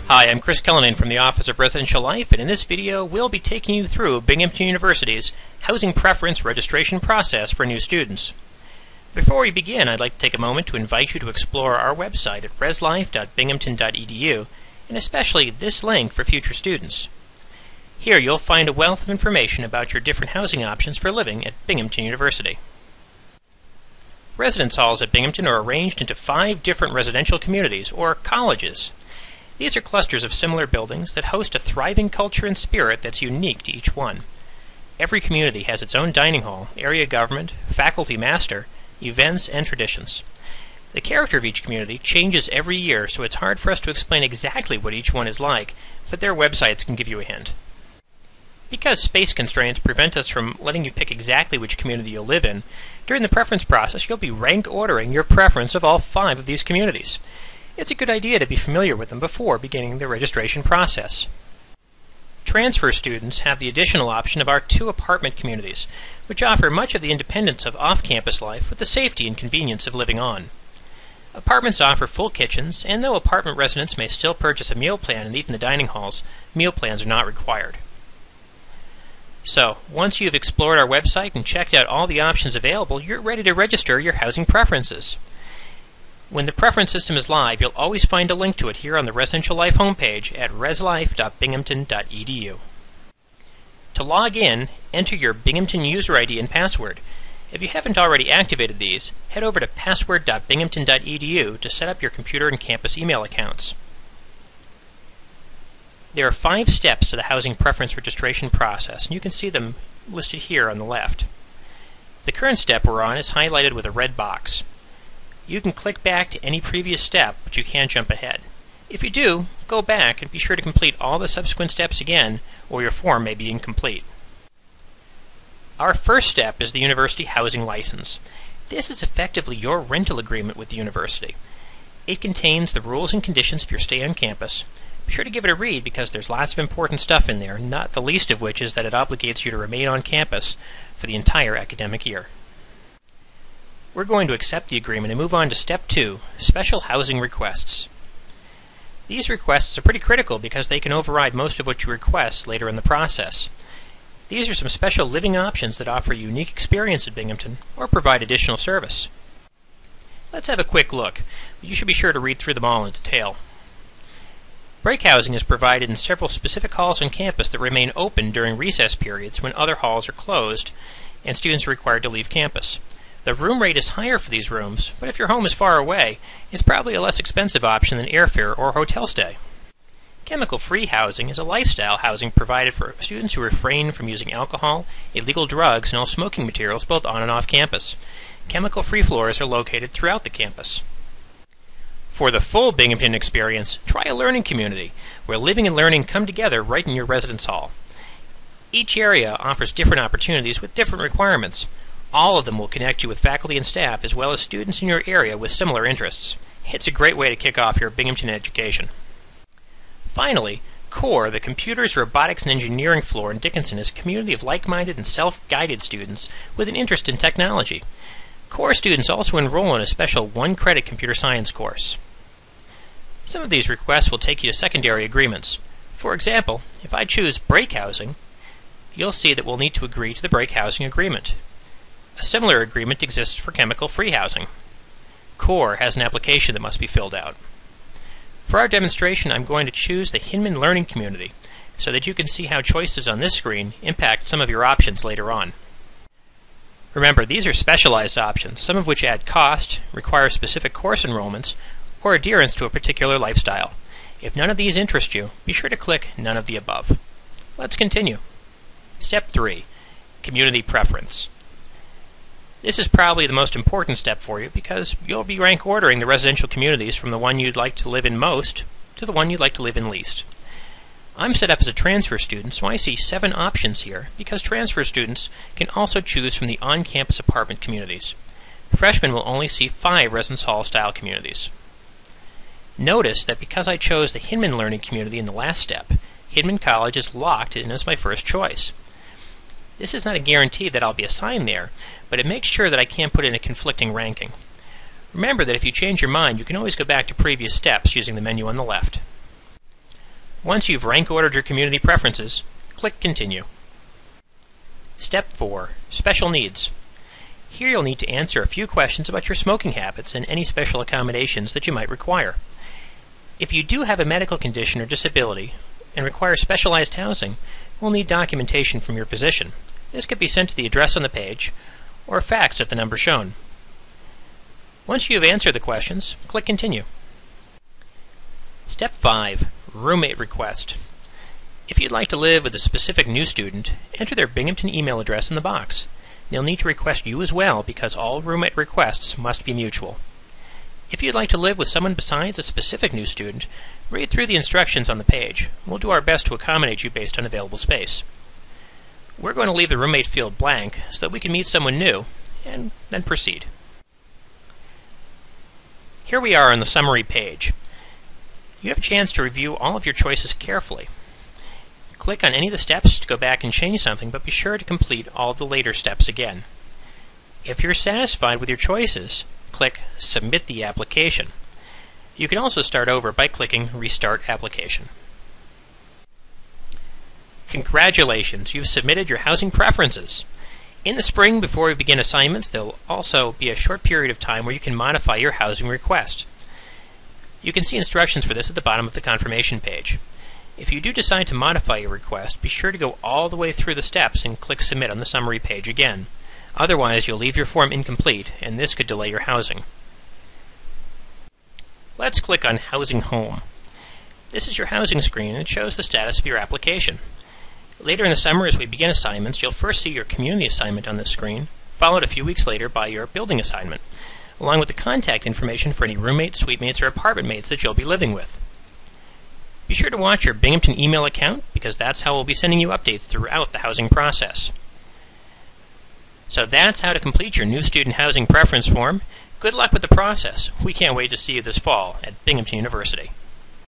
Hi, I'm Chris Cullinane from the Office of Residential Life, and in this video we'll be taking you through Binghamton University's Housing Preference Registration process for new students. Before we begin, I'd like to take a moment to invite you to explore our website at reslife.binghamton.edu, and especially this link for future students. Here you'll find a wealth of information about your different housing options for living at Binghamton University. Residence halls at Binghamton are arranged into 5 different residential communities, or colleges. These are clusters of similar buildings that host a thriving culture and spirit that's unique to each one. Every community has its own dining hall, area government, faculty master, events, and traditions. The character of each community changes every year, so it's hard for us to explain exactly what each one is like, but their websites can give you a hint. Because space constraints prevent us from letting you pick exactly which community you'll live in, during the preference process you'll be rank ordering your preference of all 5 of these communities. It's a good idea to be familiar with them before beginning the registration process. Transfer students have the additional option of our 2 apartment communities, which offer much of the independence of off-campus life with the safety and convenience of living on. Apartments offer full kitchens, and though apartment residents may still purchase a meal plan and eat in the dining halls, meal plans are not required. So, once you've explored our website and checked out all the options available, you're ready to register your housing preferences. When the preference system is live, you'll always find a link to it here on the Residential Life homepage at reslife.binghamton.edu. To log in, enter your Binghamton user ID and password. If you haven't already activated these, head over to password.binghamton.edu to set up your computer and campus email accounts. There are 5 steps to the housing preference registration process, and you can see them listed here on the left. The current step we're on is highlighted with a red box. You can click back to any previous step, but you can't jump ahead. If you do, go back and be sure to complete all the subsequent steps again, or your form may be incomplete. Our first step is the University Housing License. This is effectively your rental agreement with the university. It contains the rules and conditions of your stay on campus. Be sure to give it a read because there's lots of important stuff in there, not the least of which is that it obligates you to remain on campus for the entire academic year. We're going to accept the agreement and move on to Step 2, Special Housing Requests. These requests are pretty critical because they can override most of what you request later in the process. These are some special living options that offer a unique experience at Binghamton or provide additional service. Let's have a quick look. You should be sure to read through them all in detail. Break housing is provided in several specific halls on campus that remain open during recess periods when other halls are closed and students are required to leave campus. The room rate is higher for these rooms, but if your home is far away, it's probably a less expensive option than airfare or hotel stay. Chemical-free housing is a lifestyle housing provided for students who refrain from using alcohol, illegal drugs, and all smoking materials both on and off campus. Chemical-free floors are located throughout the campus. For the full Binghamton experience, try a learning community, where living and learning come together right in your residence hall. Each area offers different opportunities with different requirements. All of them will connect you with faculty and staff as well as students in your area with similar interests. It's a great way to kick off your Binghamton education. Finally, CORE, the Computers, Robotics, and Engineering floor in Dickinson, is a community of like-minded and self-guided students with an interest in technology. CORE students also enroll in a special 1-credit computer science course. Some of these requests will take you to secondary agreements. For example, if I choose break housing, you'll see that we'll need to agree to the break housing agreement. A similar agreement exists for chemical-free housing. CORE has an application that must be filled out. For our demonstration, I'm going to choose the Hinman Learning Community so that you can see how choices on this screen impact some of your options later on. Remember, these are specialized options, some of which add cost, require specific course enrollments, or adherence to a particular lifestyle. If none of these interest you, be sure to click None of the Above. Let's continue. Step 3, Community Preference. This is probably the most important step for you because you'll be rank ordering the residential communities from the one you'd like to live in most to the one you'd like to live in least. I'm set up as a transfer student, so I see 7 options here because transfer students can also choose from the on-campus apartment communities. Freshmen will only see 5 residence hall style communities. Notice that because I chose the Hinman Learning Community in the last step, Hinman College is locked in as my first choice. This is not a guarantee that I'll be assigned there, but it makes sure that I can't put in a conflicting ranking. Remember that if you change your mind, you can always go back to previous steps using the menu on the left. Once you've rank ordered your community preferences, click Continue. Step 4. Special Needs. Here you'll need to answer a few questions about your smoking habits and any special accommodations that you might require. If you do have a medical condition or disability and require specialized housing, we'll need documentation from your physician. This could be sent to the address on the page or faxed at the number shown. Once you have answered the questions, click Continue. Step 5. Roommate Request. If you'd like to live with a specific new student, enter their Binghamton email address in the box. They'll need to request you as well because all roommate requests must be mutual. If you'd like to live with someone besides a specific new student, read through the instructions on the page. We'll do our best to accommodate you based on available space. We're going to leave the roommate field blank so that we can meet someone new, and then proceed. Here we are on the summary page. You have a chance to review all of your choices carefully. Click on any of the steps to go back and change something, but be sure to complete all of the later steps again. If you're satisfied with your choices, click Submit the Application. You can also start over by clicking Restart Application. Congratulations, you've submitted your housing preferences. In the spring, before we begin assignments, there will also be a short period of time where you can modify your housing request. You can see instructions for this at the bottom of the confirmation page. If you do decide to modify your request, be sure to go all the way through the steps and click Submit on the summary page again. Otherwise, you'll leave your form incomplete, and this could delay your housing. Let's click on Housing Home. This is your housing screen, and it shows the status of your application. Later in the summer, as we begin assignments, you'll first see your community assignment on this screen, followed a few weeks later by your building assignment, along with the contact information for any roommates, suite mates, or apartment mates that you'll be living with. Be sure to watch your Binghamton email account because that's how we'll be sending you updates throughout the housing process. So that's how to complete your new student housing preference form. Good luck with the process. We can't wait to see you this fall at Binghamton University.